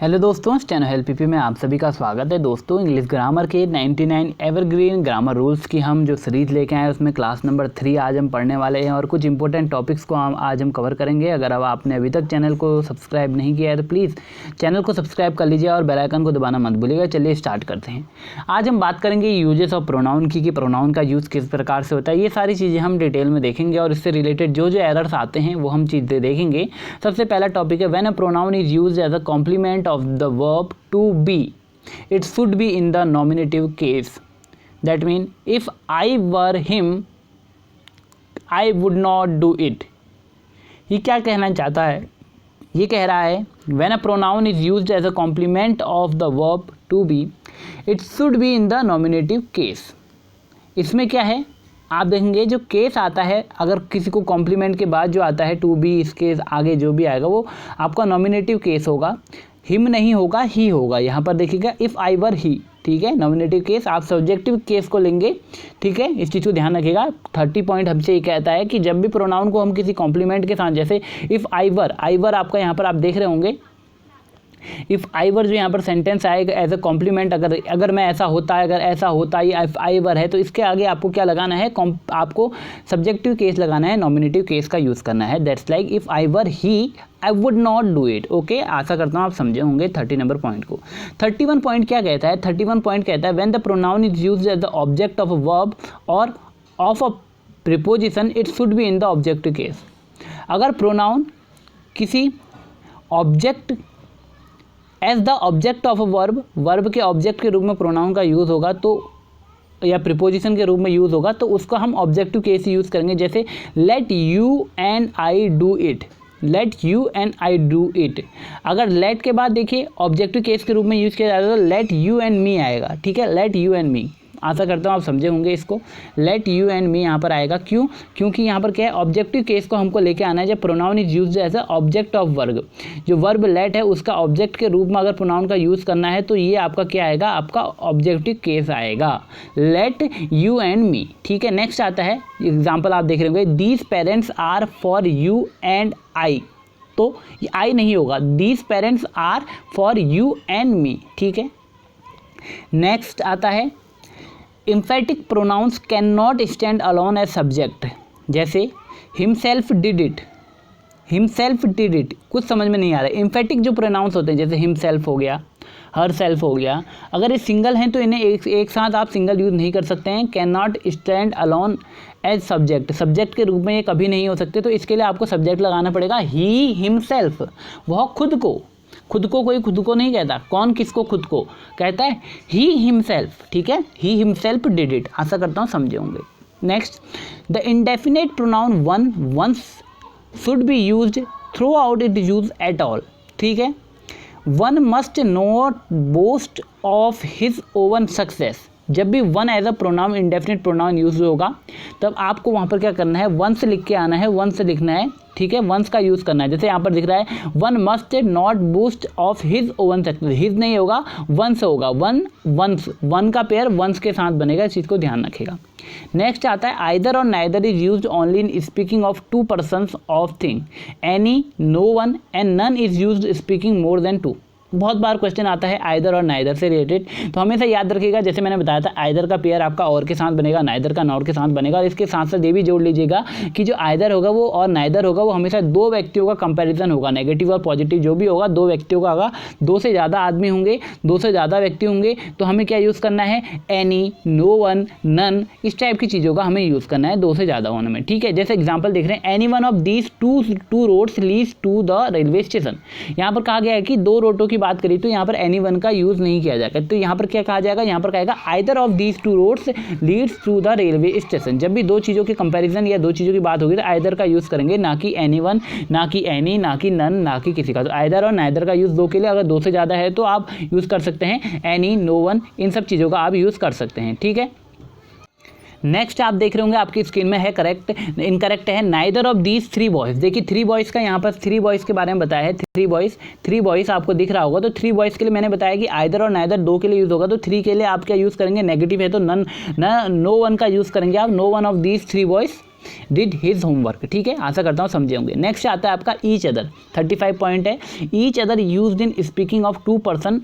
Hello दोस्तों, steno help PP में आप सभी का स्वागत है। दोस्तों, इंग्लिश ग्रामर के 99 एवरग्रीन ग्रामर रूल्स की हम जो सीरीज़ लेके आए उसमें क्लास नंबर 3 आज हम पढ़ने वाले हैं और कुछ इंपॉर्टेंट टॉपिक्स को आज हम कवर करेंगे। अगर अब आपने अभी तक चैनल को सब्सक्राइब नहीं किया है तो प्लीज़ चैनल को सब्सक्राइब कर लीजिए और बेल आइकन को दबाना मत भूलिएगा। चलिए स्टार्ट करते हैं। आज हम बात करेंगे यूजेस ऑफ प्रोनाउन की, कि प्रोनाउन का यूज़ किस प्रकार से होता है। ये सारी चीज़ें हम डिटेल में देखेंगे और इससे रिलेटेड जो एरर्स आते हैं वो हम चीज़ें देखेंगे। सबसे पहला टॉपिक है when a pronoun is used as a complement of the verb to be, it should be in the nominative case. That means if I were him I would not do it. ये क्या कहना चाहता है? ये कह रहा है when a pronoun is used as a complement of the verb to be, it should be in the nominative case. इसमें क्या है, आप देखेंगे जो केस आता है, अगर किसी को कॉम्प्लीमेंट के बाद जो आता है टू बी, इसके आगे जो भी आएगा वो आपका नॉमिनेटिव केस होगा। हिम नहीं होगा, ही होगा। यहाँ पर देखिएगा इफ़ आई वर ही, ठीक है, नॉमिनेटिव केस। आप सब्जेक्टिव केस को लेंगे, ठीक है, इस चीज़ को ध्यान रखिएगा। 30 पॉइंट हमसे ये कहता है कि जब भी प्रोनाउन को हम किसी कॉम्प्लीमेंट के साथ, जैसे इफ़ आई वर आपका यहाँ पर आप देख रहे होंगे, इफ़ आई वर जो यहाँ पर सेंटेंस आएगा एज अ कॉम्प्लीमेंट, अगर मैं ऐसा होता है, अगर ऐसा होता है, इफ़ आई वर है, तो इसके आगे आपको क्या लगाना है, आपको सब्जेक्टिव केस लगाना है, नॉमिनेटिव केस का यूज़ करना है। That's like if I were he I would not do it. Okay, आशा करता हूँ आप समझे होंगे 30 नंबर पॉइंट को। 31 पॉइंट क्या कहता है? 31 पॉइंट कहता है when the pronoun is used as the object of a verb or of a preposition, it should be in the objective case. अगर प्रोनाउन किसी object as the object of a verb के object के रूप में pronoun का use होगा तो, या प्रीपोजिशन के रूप में यूज़ होगा तो उसको हम ऑब्जेक्टिव केस यूज़ करेंगे। जैसे let you and I do it, let you and I do it. अगर लेट के बाद देखिए ऑब्जेक्टिव केस के रूप में यूज़ किया जाएगा तो लेट यू एंड मी आएगा, ठीक है, लेट यू एंड मी। आशा करता हूँ आप समझे होंगे इसको। लेट यू एंड मी यहाँ पर आएगा, क्यों? क्योंकि यहाँ पर क्या है, ऑब्जेक्टिव केस को हमको लेके आना है जब pronoun is used as a object of verb. जो वर्ब लेट है उसका ऑब्जेक्ट के रूप में अगर प्रोनाउन का यूज़ करना है तो ये आपका क्या आएगा, आपका ऑब्जेक्टिव केस आएगा, लेट यू एंड मी, ठीक है। नेक्स्ट आता है एग्जाम्पल, आप देख रहे होंगे these parents are for you and I, तो आई नहीं होगा, these parents are for you and me, ठीक है। नेक्स्ट आता है emphatic pronouns cannot stand alone as subject। जैसे himself did it, himself did it, कुछ समझ में नहीं आ रहा है। emphatic जो प्रोनाउंस होते हैं जैसे himself हो गया, herself हो गया, अगर ये सिंगल हैं तो इन्हें एक साथ आप सिंगल यूज़ नहीं कर सकते हैं। cannot stand alone as subject, subject के रूप में ये कभी नहीं हो सकते, तो इसके लिए आपको सब्जेक्ट लगाना पड़ेगा he himself। वह खुद को कोई खुद को नहीं कहता। कौन किसको खुद को कहता है? ही हिमसेल्फ, ठीक है, ही हिमसेल्फ डिड इट। आशा करता हूँ समझे होंगे। Next, the indefinite pronoun one one's should be used throughout it use at all, ठीक है। One must not boast of his own success. जब भी one as a pronoun, indefinite pronoun use होगा तब आपको वहाँ पर क्या करना है, वंस लिख के आना है, वंस लिखना है, ठीक है, वंस का यूज़ करना है। जैसे यहाँ पर दिख रहा है one must not boost of his own success, his नहीं होगा, वंस होगा, वंस, वन का पेयर वंस के साथ बनेगा, इस चीज़ को ध्यान रखिएगा। नेक्स्ट आता है आइदर और neither is used only in speaking of two persons of thing, any, no one and none is used speaking more than two. बहुत बार क्वेश्चन आता है आइदर और नाइदर से रिलेटेड, तो हमेशा याद रखिएगा, जैसे मैंने बताया था आइदर का पेयर आपका और के साथ बनेगा, नाइदर का नॉट के साथ बनेगा। और इसके साथ साथ ये भी जोड़ लीजिएगा कि जो आइदर होगा वो और नाइदर होगा वो हमेशा दो व्यक्तियों का कंपैरिजन होगा, नेगेटिव और पॉजिटिव जो भी होगा दो व्यक्तियों का होगा। दो से ज़्यादा आदमी होंगे, दो से ज़्यादा व्यक्ति होंगे तो हमें क्या यूज़ करना है, एनी, नो वन, नन, इस टाइप की चीज़ों का हमें यूज़ करना है दो से ज़्यादा होने में, ठीक है। जैसे एग्जाम्पल देख रहे हैं any one of these two roads leads to the railway station. यहाँ पर कहा गया है कि दो रोडों की बात करी तो यहाँ पर एनी वन का यूज़ नहीं किया जाएगा, तो यहाँ पर क्या कहा जाएगा, यहाँ पर कहेगा either of these two roads leads to the railway station. जब भी दो चीज़ों के कंपैरिजन या दो चीज़ों की बात होगी तो आइदर का यूज़ करेंगे, ना कि एनी वन, ना कि एनी, ना कि नन, ना कि किसी का। तो आइदर और नाइदर का यूज़ दो के लिए, अगर दो से ज़्यादा है तो आप यूज़ कर सकते हैं एनी, नो वन, इन सब चीज़ों का आप यूज़ कर सकते हैं, ठीक है। नेक्स्ट आप देख रहे होंगे आपकी स्क्रीन में है करेक्ट, इनकरेक्ट है neither of these three boys. देखिए थ्री बॉयज़ का यहाँ पर थ्री बॉयज़ के बारे में बताया है, थ्री बॉयज़ आपको दिख रहा होगा। तो थ्री बॉयज़ के लिए मैंने बताया कि आइदर और नाइदर दो के लिए यूज़ होगा, तो थ्री के लिए आप क्या यूज़ करेंगे, नेगेटिव है तो नो वन का यूज़ करेंगे आप, no one of these three boys did his homework. ठीक है, आशा करता हूँ समझे होंगे। नेक्स्ट आता है आपका ईच अदर, 35 पॉइंट है। Each other used in speaking of two person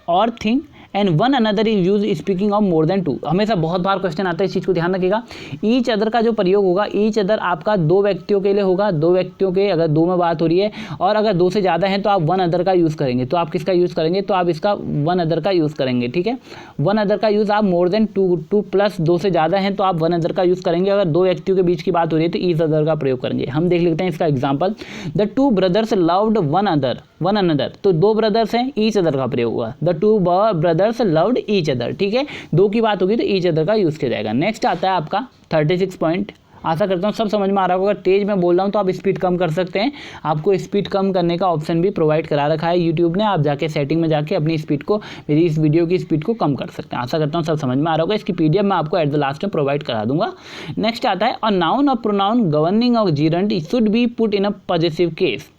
or thing and one another is use speaking of more than two. हमेशा बहुत बार क्वेश्चन आता है, इस चीज़ को ध्यान रखिएगा। ईच अदर का जो प्रयोग होगा, ईच अदर आपका दो व्यक्तियों के लिए होगा, दो व्यक्तियों के अगर दो में बात हो रही है, और अगर दो से ज़्यादा है तो आप वन अदर का यूज़ करेंगे। तो आप किसका यूज़ करेंगे, तो आप इसका वन अदर का यूज़ करेंगे। ठीक है, वन अदर का यूज़ आप मोर देन टू प्लस दो से ज़्यादा हैं तो आप वन अदर का यूज़ करेंगे। अगर दो व्यक्तियों के बीच की बात हो रही है तो ईच अदर का प्रयोग करेंगे। हम देख लेते हैं इसका example. The two brothers loved one another, तो दो ब्रदर्स हैं, ईच अदर का प्रयोग हुआ। The two brothers loved each other. ठीक है, दो की बात होगी तो ईच अदर का यूज़ किया जाएगा। नेक्स्ट आता है आपका 36 पॉइंट। आशा करता हूँ सब समझ में आ रहा होगा। अगर तेज में बोल रहा हूँ तो आप स्पीड कम कर सकते हैं, आपको स्पीड कम करने का ऑप्शन भी प्रोवाइड करा रखा है यूट्यूब ने। आप जाके सेटिंग में जाके अपनी स्पीड को, मेरी इस वीडियो की स्पीड को कम कर सकते हैं। आशा करता हूँ सब समझ में आ रहा होगा। इसकी पीडीएफ मैं आपको एट द लास्ट में प्रोवाइड करा दूंगा। नेक्स्ट आता है अ नाउन और pronoun governing of gerund should be put in a positive case.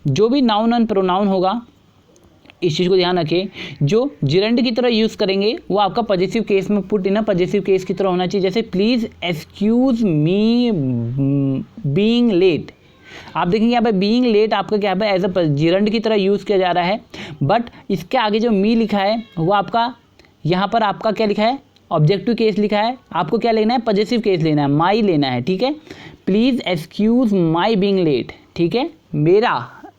जो भी नाउन और प्रोनाउन होगा, इस चीज़ को ध्यान रखिए, जो जिरंड की तरह यूज़ करेंगे वो आपका पॉजिटिव केस में पुट इन पॉजिटिव केस की तरह होना चाहिए। जैसे please excuse me being late. आप देखेंगे यहाँ पे बीइंग लेट आपका क्या है, एज अ जिरंड की तरह यूज़ किया जा रहा है। बट इसके आगे जो मी लिखा है वो आपका, यहाँ पर आपका क्या लिखा है, ऑब्जेक्टिव केस लिखा है। आपको क्या लेना है, पॉजिटिव केस लेना है, माई लेना है। ठीक है, please excuse my being late. ठीक है,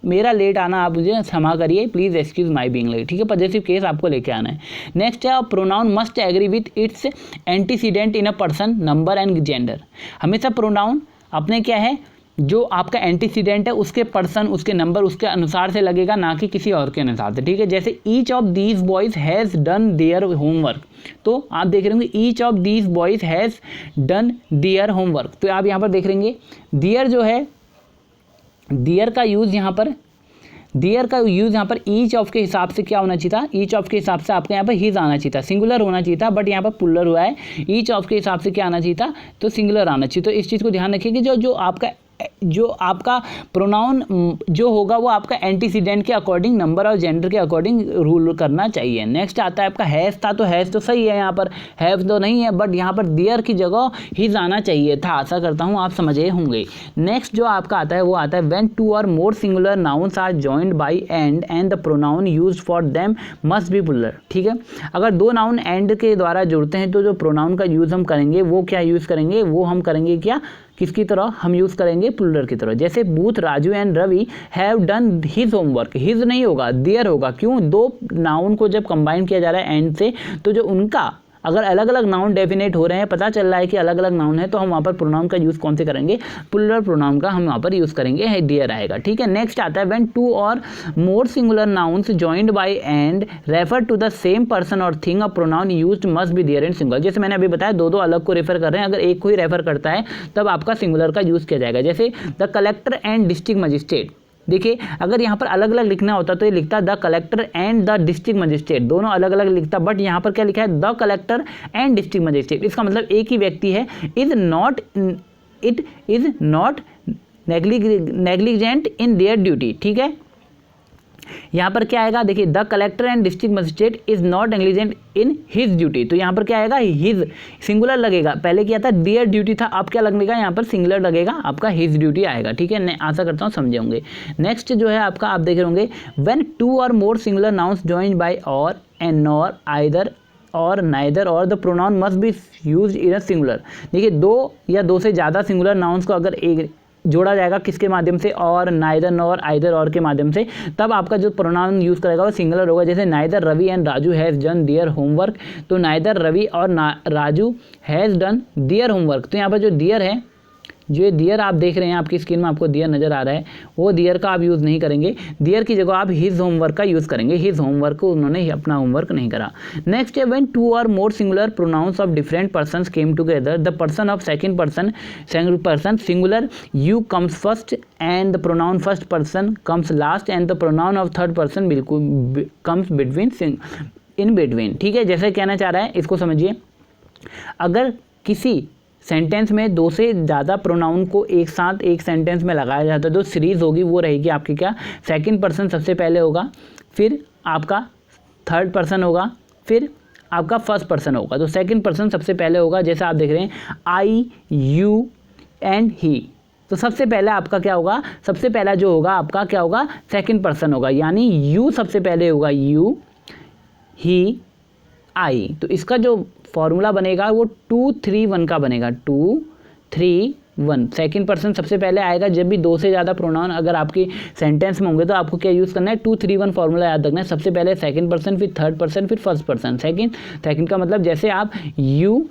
मेरा लेट आना आप मुझे क्षमा करिए, please excuse my being late. ठीक है, पॉजिटिव केस आपको लेके आना है। नेक्स्ट है pronoun must agree with its antecedent in a person, number and gender. हमेशा प्रोनाउन अपने क्या है, जो आपका एंटीसीडेंट है उसके पर्सन, उसके नंबर, उसके अनुसार से लगेगा, ना कि किसी और के अनुसार से। ठीक है, जैसे each of these boys has done their homework, तो आप देख रहे होंगे each of these boys has done their homework. तो आप यहाँ पर देख रहेंगे देयर जो है, देयर का यूज़ यहाँ पर, देयर का यूज़ यहाँ पर ईच ऑफ के हिसाब से क्या होना चाहिए था, ईच ऑफ के हिसाब से आपके यहाँ पर हिज आना चाहिए था, सिंगुलर होना चाहिए था, बट यहाँ पर प्लुरल हुआ है। ईच ऑफ के हिसाब से क्या आना चाहिए था, तो सिंगुलर आना चाहिए। तो इस चीज़ को ध्यान रखिए कि जो आपका प्रोनाउन जो होगा वो आपका एंटीसीडेंट के अकॉर्डिंग, नंबर और जेंडर के अकॉर्डिंग रूल करना चाहिए। नेक्स्ट आता है आपका हैज़ था, तो हैज़ तो सही है, यहाँ पर हैव तो नहीं है, बट यहाँ पर देयर की जगह हिज आना चाहिए था। आशा करता हूँ आप समझे होंगे। नेक्स्ट जो आपका आता है वो आता है when two or more singular nouns are joined by and the pronoun used for them must be plural. ठीक है, अगर दो नाउन एंड के द्वारा जुड़ते हैं तो जो प्रोनाउन का यूज़ हम करेंगे वो क्या यूज़ करेंगे, वो हम करेंगे क्या, किसकी तरह, हम यूज़ करेंगे प्लुरल की तरह। जैसे both Raju and Ravi have done his homework, his नहीं होगा, देयर होगा। क्यों, दो नाउन को जब कंबाइन किया जा रहा है एंड से, तो जो उनका अगर अलग अलग नाउन डेफिनेट हो रहे हैं, पता चल रहा है कि अलग अलग नाउन है, तो हम वहाँ पर प्रोनाउन का यूज़ कौन से करेंगे, प्लुरल प्रोनाउन का हम वहाँ पर यूज़ करेंगे, है डियर आएगा। ठीक है, नेक्स्ट आता है when two or more singular nouns joined by and refer to the same person or thing, a pronoun used must be dear and singular. जैसे मैंने अभी बताया दो अलग को रेफर कर रहे हैं, अगर एक को ही रेफर करता है तब आपका सिंगुलर का यूज़ किया जाएगा। जैसे the collector and district magistrate. देखिए, अगर यहाँ पर अलग अलग लिखना होता तो ये लिखता the collector and the district magistrate, दोनों अलग अलग लिखता, बट यहाँ पर क्या लिखा है, the collector and district magistrate. इसका मतलब एक ही व्यक्ति है। It is not negligent in their duty. ठीक है, यहाँ पर क्या आएगा, देखिए the collector and district magistrate is not negligent in his duty. तो यहाँ पर क्या आएगा, हिज सिंगुलर लगेगा, पहले क्या था देयर ड्यूटी था, अब क्या लगेगा, यहाँ पर सिंगुलर लगेगा, आपका हिज ड्यूटी आएगा। ठीक है, आशा करता हूँ समझे होंगे। नेक्स्ट जो है आपका, आप देख रहे होंगे when two or more singular nouns joined by और एंड नॉर आइदर और नाइदर और the pronoun must be used in a singular. देखिए, दो या दो से ज़्यादा सिंगुलर नाउन्स को अगर एक जोड़ा जाएगा किसके माध्यम से, और नाइदर नॉर आइदर और के माध्यम से, तब आपका जो प्रोनाउन यूज़ करेगा वो सिंगुलर होगा। जैसे neither Ravi and Raju has done their homework, तो नाइदर रवि और Raju has done their homework. तो यहाँ पर जो दियर है, जो ये दियर आप देख रहे हैं, आपकी स्क्रीन में आपको दियर नज़र आ रहा है, वो दियर का आप यूज़ नहीं करेंगे, दियर की जगह आप हिज होमवर्क का यूज़ करेंगे। हिज होमवर्क को उन्होंने अपना होमवर्क नहीं करा। नेक्स्ट है when two or more singular pronouns of different persons came together, the person of second person singular you comes first and the pronoun first person comes last and the pronoun of third person बिल्कुल comes in between. ठीक है, जैसे कहना चाह रहा है इसको समझिए, अगर किसी सेंटेंस में दो से ज़्यादा प्रोनाउन को एक साथ एक सेंटेंस में लगाया जाता है तो सीरीज़ होगी वो रहेगी आपकी क्या, सेकंड पर्सन सबसे पहले होगा, फिर आपका थर्ड पर्सन होगा, फिर आपका फर्स्ट पर्सन होगा। तो सेकंड पर्सन सबसे पहले होगा, जैसे आप देख रहे हैं आई यू एंड ही। तो सबसे पहले आपका क्या होगा, सबसे पहला जो होगा आपका क्या होगा, सेकंड पर्सन होगा, यानी यू सबसे पहले होगा, यू, ही, आई। तो इसका जो फॉर्मूला बनेगा वो 2 3 1 का बनेगा, 2 3 1। सेकंड पर्सन सबसे पहले आएगा जब भी दो से ज़्यादा प्रोनाउन अगर आपकी सेंटेंस में होंगे तो आपको क्या यूज़ करना है, 2 3 1 फॉर्मूला याद रखना है। सबसे पहले सेकंड पर्सन, फिर थर्ड पर्सन, फिर फर्स्ट पर्सन। सेकंड का मतलब जैसे आप यू,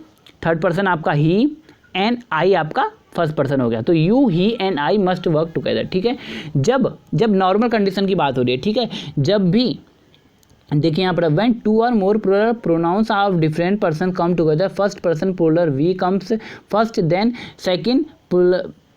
थर्ड पर्सन आपका ही, एंड आई आपका फर्स्ट पर्सन हो गया। तो you, he and I must work together, ठीक है। जब नॉर्मल कंडीशन की बात हो रही है, ठीक है, जब भी देखिए यहाँ पर when 2 or more plural pronouns of different person come together, first person plural we comes first, then second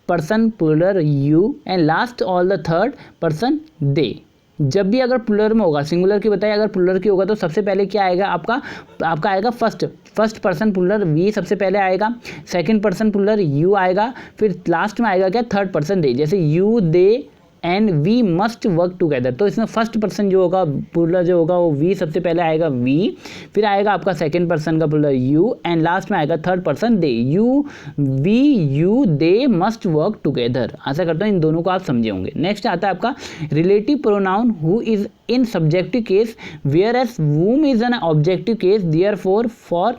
person plural you, and last all the third person they. जब भी अगर प्लूरल में होगा, सिंगुलर की बताइए, अगर प्लूरल की होगा तो सबसे पहले क्या आएगा आपका आएगा फर्स्ट पर्सन प्लूरल वी सबसे पहले आएगा, सेकंड पर्सन प्लूरल यू आएगा, फिर लास्ट में आएगा क्या, थर्ड पर्सन दे। जैसे you, they and we must work together, तो इसमें फर्स्ट पर्सन जो होगा प्लूरल जो होगा वो वी सबसे पहले आएगा, वी, फिर आएगा आपका सेकंड पर्सन का प्लूरल यू, एंड लास्ट में आएगा third person they. You they must work together. आशा करता हूँ इन दोनों को आप समझे होंगे। नेक्स्ट आता है आपका relative pronoun who is in subjective case whereas whom is an objective case, therefore for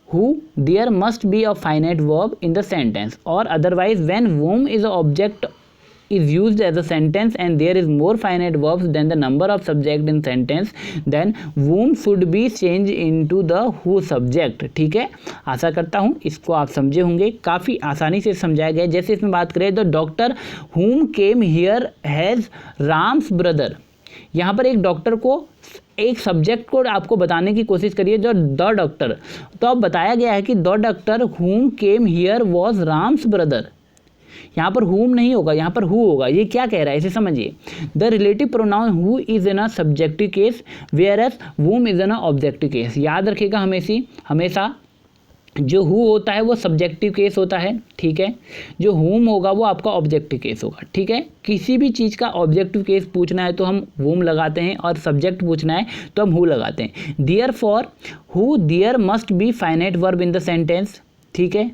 who there must be a finite verb in the sentence, or otherwise when whom is an object is used as a sentence and there is more finite verbs than the number of subject in sentence, then whom should be changed into the who subject। ठीक है, आशा करता हूँ इसको आप समझे होंगे, काफ़ी आसानी से समझाया गया। जैसे इसमें बात करें तो doctor whom came here has Ram's brother, यहाँ पर एक डॉक्टर को एक सब्जेक्ट को आपको बताने की कोशिश करिए जो द डॉक्टर, तो अब बताया गया है कि the doctor whom came here was Ram's brother. यहाँ पर whom नहीं होगा, यहाँ पर who होगा। ये क्या कह रहा है इसे समझिए। The relative pronoun who is in a subjective case whereas whom is in a objective case. याद रखिएगा हमेशा जो who होता है वो सब्जेक्टिव केस होता है, ठीक है, जो whom होगा वो आपका ऑब्जेक्टिव केस होगा, ठीक है। किसी भी चीज़ का ऑब्जेक्टिव केस पूछना है तो हम whom लगाते हैं और सब्जेक्ट पूछना है तो हम who लगाते हैं। Therefore who there must be finite verb in the sentence, ठीक है,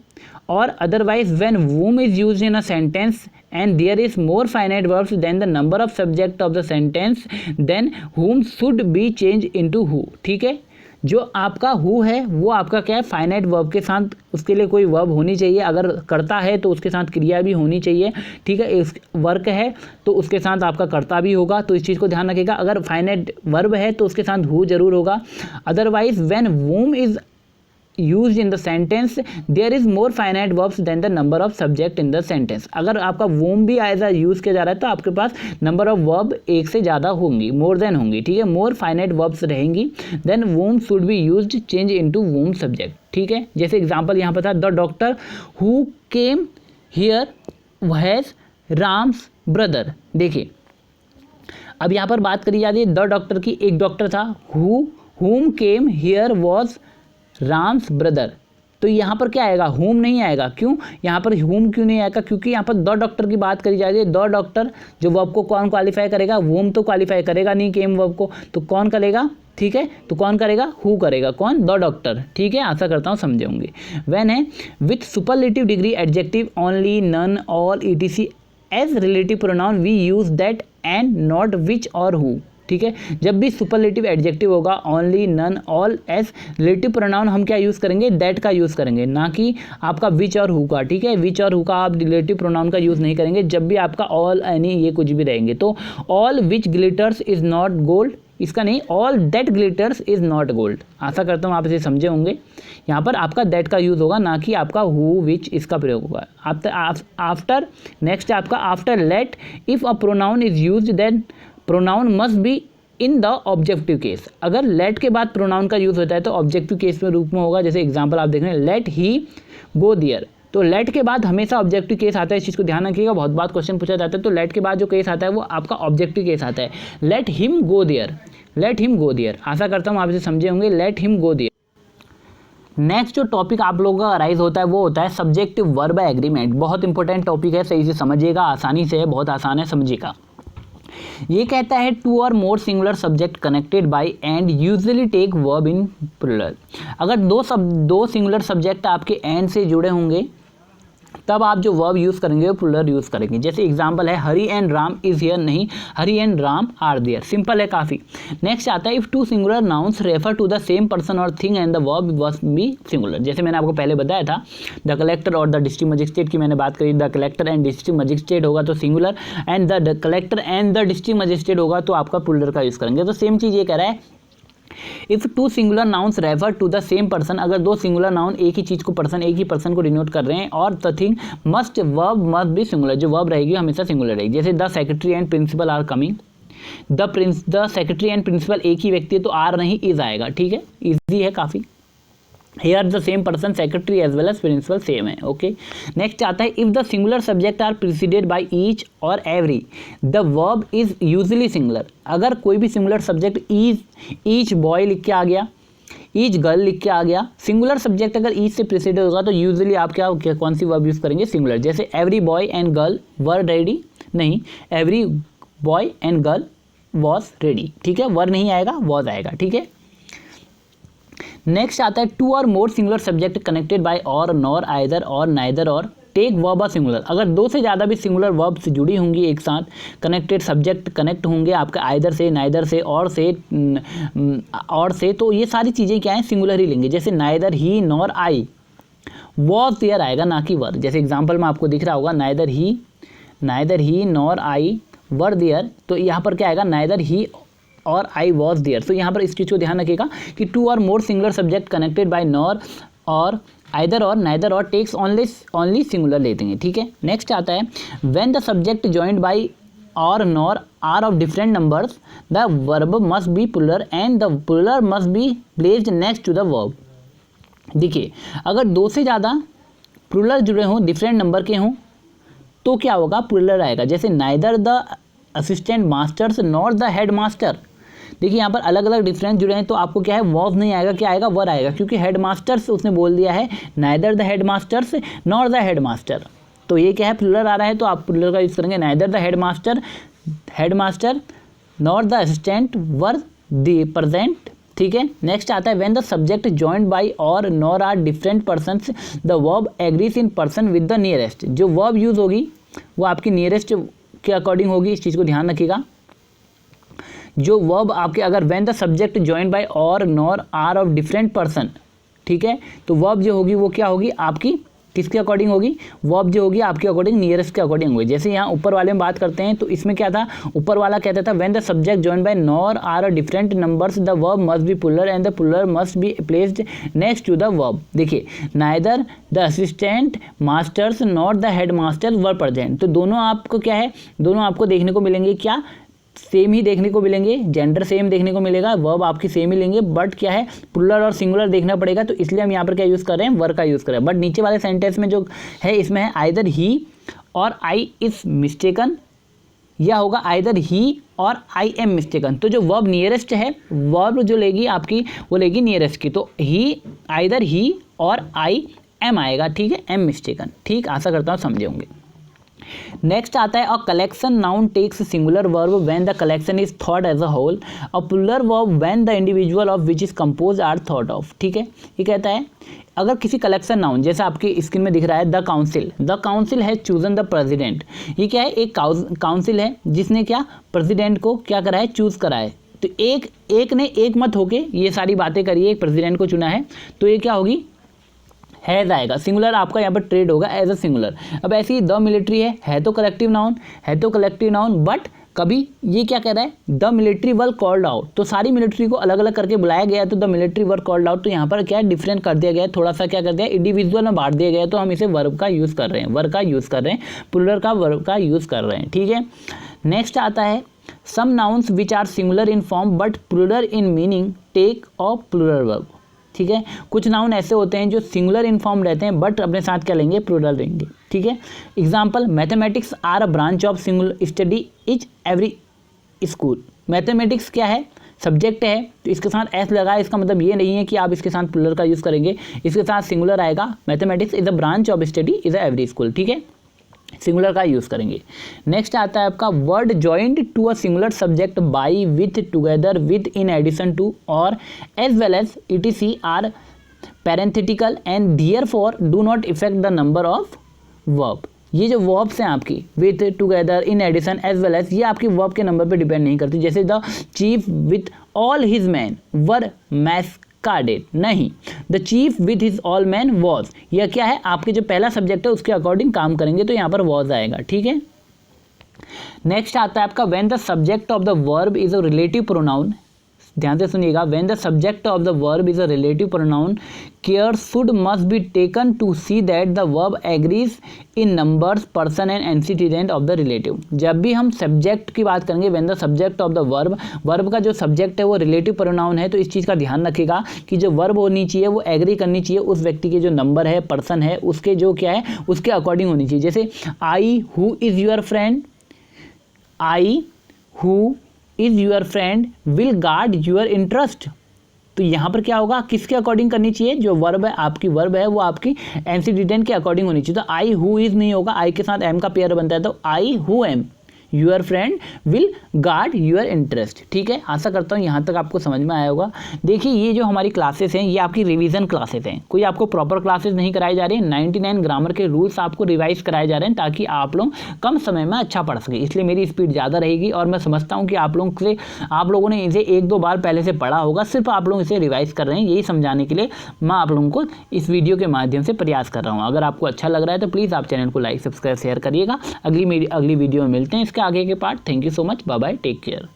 और otherwise when whom is used in a sentence and there is more finite verbs than the number of subject of the sentence, then whom should be changed into who। ठीक है, जो आपका who है वो आपका क्या है, फाइनाइट वर्ब के साथ उसके लिए कोई वर्ब होनी चाहिए, अगर करता है तो उसके साथ क्रिया भी होनी चाहिए, ठीक है। वर्क है तो उसके साथ आपका कर्ता भी होगा, तो इस चीज़ को ध्यान रखिएगा। अगर फाइनाइट वर्ब है तो उसके साथ हु जरूर होगा। Otherwise when whom is used in the sentence there is more finite verbs than the number of subject in the sentence। अगर आपका whom भी ऐसा यूज़ किया जा रहा है तो आपके पास नंबर ऑफ वर्ब एक से ज़्यादा होंगी, मोर देन होंगी, ठीक है, मोर फाइनाइट वर्ब्स रहेंगी। Then whom should be used change into whom subject, ठीक है। जैसे एग्जांपल यहाँ पर था the doctor who came here has Ram's brother. देखिए अब यहाँ पर बात करी जाती है द डॉक्टर की, एक डॉक्टर था whom came here was Ram's brother, तो यहाँ पर क्या आएगा, whom नहीं आएगा। क्यों यहाँ पर whom क्यों नहीं आएगा, क्योंकि यहाँ पर द डॉक्टर की बात करी जा रही है। द डॉक्टर जो वर्ब को कौन क्वालिफाई करेगा, whom तो क्वालिफाई करेगा नहीं केम वर्ब को, तो कौन करेगा, ठीक है, तो कौन करेगा, हु करेगा, कौन, द डॉक्टर, ठीक है। आशा करता हूँ समझे होंगे। व्हेन है with superlative degree adjective only none all etc as relative pronoun we use that and not which or who, ठीक है। जब भी सुपरलेटिव एडजेक्टिव होगा only none all as relative pronoun हम क्या यूज़ करेंगे, दैट का यूज़ करेंगे, ना कि आपका विच और हु का, ठीक है। विच और हु का आप रिलेटिव प्रोनाउन का यूज़ नहीं करेंगे। जब भी आपका ऑल एनी ये कुछ भी रहेंगे तो all which glitters is not gold, इसका नहीं, all that glitters is not gold. आशा करता हूँ आप इसे समझे होंगे। यहाँ पर आपका दैट का यूज़ होगा, ना कि आपका हु विच इसका प्रयोग होगा। आफ्टर नेक्स्ट आपका after let if a pronoun is use then pronoun must be in the objective case. अगर लेट के बाद प्रोनाउन का यूज़ होता है तो ऑब्जेक्टिव केस में रूप में होगा। जैसे एग्जांपल आप देख रहे हैं लेट ही गो देयर, तो लेट के बाद हमेशा ऑब्जेक्टिव केस आता है, इस चीज़ को ध्यान रखिएगा। बहुत बार क्वेश्चन पूछा जाता है तो लेट के बाद जो केस आता है वो आपका ऑब्जेक्टिव केस आता है। Let him go there, let him go there. आशा करता हूँ आप इसे समझे होंगे, let him go there. Next जो टॉपिक आप लोगों का अराइज होता है वो होता है सब्जेक्टिव वर्ब एग्रीमेंट। बहुत इंपॉर्टेंट टॉपिक है, सही से समझिएगा, आसानी से है, बहुत आसान है, समझिएगा। ये कहता है two or more singular subject connected by and usually take verb in plural. अगर दो सिंगुलर सब्जेक्ट आपके एंड से जुड़े होंगे तब आप जो वर्ब यूज़ करेंगे वो प्लूरल यूज़ करेंगे। जैसे एग्जांपल है Hari and Ram is here, नहीं Hari and Ram are there, simple है काफ़ी। नेक्स्ट आता है if two singular nouns refer to the same person or thing and the verb must be singular. जैसे मैंने आपको पहले बताया था the collector or the district magistrate की मैंने बात करी, the collector and district magistrate होगा तो singular, and the collector and the district magistrate होगा तो आपका प्लूरल का यूज़ करेंगे। तो सेम चीज़ ये कह रहा है if two singular nouns refer to the same person, अगर दो सिंगुलर नाउन एक ही चीज़ को पर्सन एक ही पर्सन को डिनोट कर रहे हैं और the thing must verb must be singular, जो वर्ब रहेगी हमेशा सिंगुलर रहेगी। जैसे the secretary and principal are coming, the secretary and principal एक ही व्यक्ति है तो आर नहीं इज आएगा, ठीक है, इजी है काफ़ी। Here the same person secretary as well as principal same है, ओके। नेक्स्ट आता है if the singular subject are preceded by each or every the verb is usually singular. अगर कोई भी सिंगुलर सब्जेक्ट ईच बॉय लिख के आ गया, ईच गर्ल लिख के आ गया, सिंगुलर सब्जेक्ट अगर ईच से प्रिसीडेड होगा तो यूजुअली आप क्या कौन सी वर्ब यूज़ करेंगे, सिंगुलर। जैसे every boy and girl were ready, नहीं every boy and girl was ready, ठीक है, वर नहीं आएगा वॉज आएगा, ठीक है। नेक्स्ट आता है two or more singular subject connected bye or, nor, either और, नाइदर और, टेक वर्ब आ सिंगुलर। अगर दो से ज़्यादा भी सिंगुलर वर्ब से जुड़ी होंगी एक साथ, कनेक्टेड सब्जेक्ट कनेक्ट होंगे आपके आइदर से, नाइदर से, और से, तो ये सारी चीज़ें क्या हैं, सिंगुलर ही लेंगे। जैसे neither he nor I was there आएगा, ना कि वर। जैसे एग्जाम्पल में आपको दिख रहा होगा neither he nor I were there, तो यहाँ पर क्या आएगा, नाइदर ही और आई वॉज देयर। तो यहाँ पर इस चीज़ को ध्यान रखिएगा कि two or more singular subject connected by nor or either और, neither or, takes only singular लेते हैं, ठीक है। नेक्स्ट आता है when the subject joined by or, nor are of different numbers the verb must be plural and the plural must be placed next to the verb. देखिए अगर दो से ज़्यादा प्लूरल जुड़े हों, डिफरेंट नंबर के हों, तो क्या होगा, प्लूरल आएगा। जैसे neither the assistant masters nor the head master. देखिए यहाँ पर अलग अलग डिफरेंस जुड़े हैं तो आपको क्या है, वॉज नहीं आएगा, क्या आएगा, वर आएगा, क्योंकि हेड मास्टर्स उसने बोल दिया है neither the head masters nor the head master, तो ये क्या है, प्लूरल आ रहा है तो आप प्लूरल का यूज़ करेंगे। Neither the head master nor the assistant were the present, ठीक है। नेक्स्ट आता है when the subject joined by or, nor are different persons the verb agrees in person with the nearest. जो verb use होगी वो आपकी nearest के according होगी, इस चीज़ को ध्यान रखिएगा। जो वर्ब आपके अगर when the subject joined by or, nor are of different person, ठीक है, तो वर्ब जो होगी वो क्या होगी आपकी, किसके अकॉर्डिंग होगी, वर्ब जो होगी आपके अकॉर्डिंग नियरेस्ट के अकॉर्डिंग होगी। जैसे यहाँ ऊपर वाले में बात करते हैं तो इसमें क्या था, ऊपर वाला कहता था when the subject joined by nor are different numbers the verb must be plural and the plural must be placed next to the verb. देखिए neither the assistant masters nor the head master were present, तो दोनों आपको क्या है, दोनों आपको देखने को मिलेंगे क्या, सेम ही देखने को मिलेंगे, जेंडर सेम देखने को मिलेगा, वर्ब आपकी सेम ही लेंगे, बट क्या है प्लूरल और सिंगुलर देखना पड़ेगा, तो इसलिए हम यहाँ पर क्या यूज़ कर रहे हैं, वर का यूज़ कर रहे हैं। बट नीचे वाले सेंटेंस में जो है इसमें है आइदर ही और आई इज मिस्टेकन, या होगा आइदर ही और आई एम मिस्टेकन। तो जो वर्ब नियरेस्ट है, वर्ब जो लेगी आपकी वो लेगी नियरेस्ट की, तो ही आइदर ही और आई एम आएगा, ठीक है, एम मिस्टेकन, ठीक, आशा करता हूँ समझे होंगे। नेक्स्ट आता है a collection noun takes singular verb when the collection is thought as a whole, a plural verb when the individual of which is compose are thought of, ठीक है। ये कहता है अगर किसी कलेक्शन नाउन, जैसे आपकी स्क्रीन में दिख रहा है द काउंसिल है चूजन द प्रेसिडेंट, ये क्या है, एक काउंसिल है जिसने क्या प्रेसिडेंट को क्या करा है, चूज करा है। तो एक ने एक मत होके ये सारी बातें करी है, एक प्रेसिडेंट को चुना है, तो ये क्या होगी, हैज़ आएगा, सिंगुलर आपका यहाँ पर ट्रेड होगा एज अ सिंगुलर। अब ऐसे ही द मिलिट्री है तो कलेक्टिव नाउन, बट कभी ये क्या कह रहा है, the military were called out, तो सारी मिलिट्री को अलग अलग करके बुलाया गया, तो the military were called out, तो यहाँ पर क्या डिफरेंट कर दिया गया, थोड़ा सा क्या कर दिया, इंडिविजुअल में बांट दिया गया, तो हम इसे वर्ब का यूज़ कर रहे हैं, प्लूरल का वर्ब का यूज़ कर रहे हैं, ठीक है। नेक्स्ट आता है some nouns which are singular in form but plural in meaning take of plural verb, ठीक है। कुछ नाउन ऐसे होते हैं जो सिंगुलर इन फॉर्म रहते हैं बट अपने साथ क्या लेंगे, प्लूरल लेंगे, ठीक है। Example mathematics are a branch of singular study each every school. Mathematics क्या है, सब्जेक्ट है, तो इसके साथ एस लगा है, इसका मतलब ये नहीं है कि आप इसके साथ प्लूरल का यूज़ करेंगे, इसके साथ सिंगुलर आएगा, mathematics is a branch of study is a every school, ठीक है, सिंगुलर का यूज़ करेंगे। नेक्स्ट आता है आपका word joined to a singular subject by, with, together, with, in addition to, or as well as etc are parenthetical and therefore do not effect the number of verb. ये जो verbs हैं आपकी with, together, in addition, as well as, ये आपकी verb के number पे depend नहीं करती। जैसे the chief with all his man were massacred, नहीं, the chief with his all man was, यह क्या है, आपके जो पहला सब्जेक्ट है उसके अकॉर्डिंग काम करेंगे तो यहाँ पर वॉज आएगा। ठीक है, नेक्स्ट आता है आपका when the subject of the verb is a relative pronoun. ध्यान से सुनिएगा, when the subject of the verb is a relative pronoun care should must be taken to see that the verb agrees in numbers, person and antecedent of the relative. जब भी हम subject की बात करेंगे, when the subject of the verb, verb का जो subject है वो रिलेटिव प्रोनाउन है, तो इस चीज़ का ध्यान रखिएगा कि जो वर्ब होनी चाहिए वो एग्री करनी चाहिए उस व्यक्ति के जो नंबर है, पर्सन है, उसके जो क्या है उसके अकॉर्डिंग होनी चाहिए। जैसे I who is your friend, I who is your friend will guard your interest, तो यहाँ पर क्या होगा, किसके अकॉर्डिंग करनी चाहिए, जो वर्ब है आपकी, वर्ब है वो आपकी एंटीसीडेंट के अकॉर्डिंग होनी चाहिए। तो आई हु इज नहीं होगा, आई के साथ एम का पेयर बनता है, तो I who am your friend will guard your interest. ठीक है, आशा करता हूँ यहाँ तक आपको समझ में आया होगा। देखिए ये जो हमारी क्लासेस हैं ये आपकी रिवीजन क्लासेस हैं, कोई आपको प्रॉपर क्लासेस नहीं कराई जा रही है। 99 ग्रामर के रूल्स आपको रिवाइज कराए जा रहे हैं ताकि आप लोग कम समय में अच्छा पढ़ सके, इसलिए मेरी स्पीड ज़्यादा रहेगी। और मैं समझता हूँ कि आप लोगों ने इसे 1-2 बार पहले से पढ़ा होगा, सिर्फ आप लोग इसे रिवाइज कर रहे हैं, यही समझाने के लिए मैं आप लोगों को इस वीडियो के माध्यम से प्रयास कर रहा हूँ। अगर आपको अच्छा लग रहा है तो प्लीज़ आप चैनल को लाइक, सब्सक्राइब, शेयर करिएगा। अगली वीडियो में मिलते हैं इसके आगे के part. Thank you so much, bye bye, take care.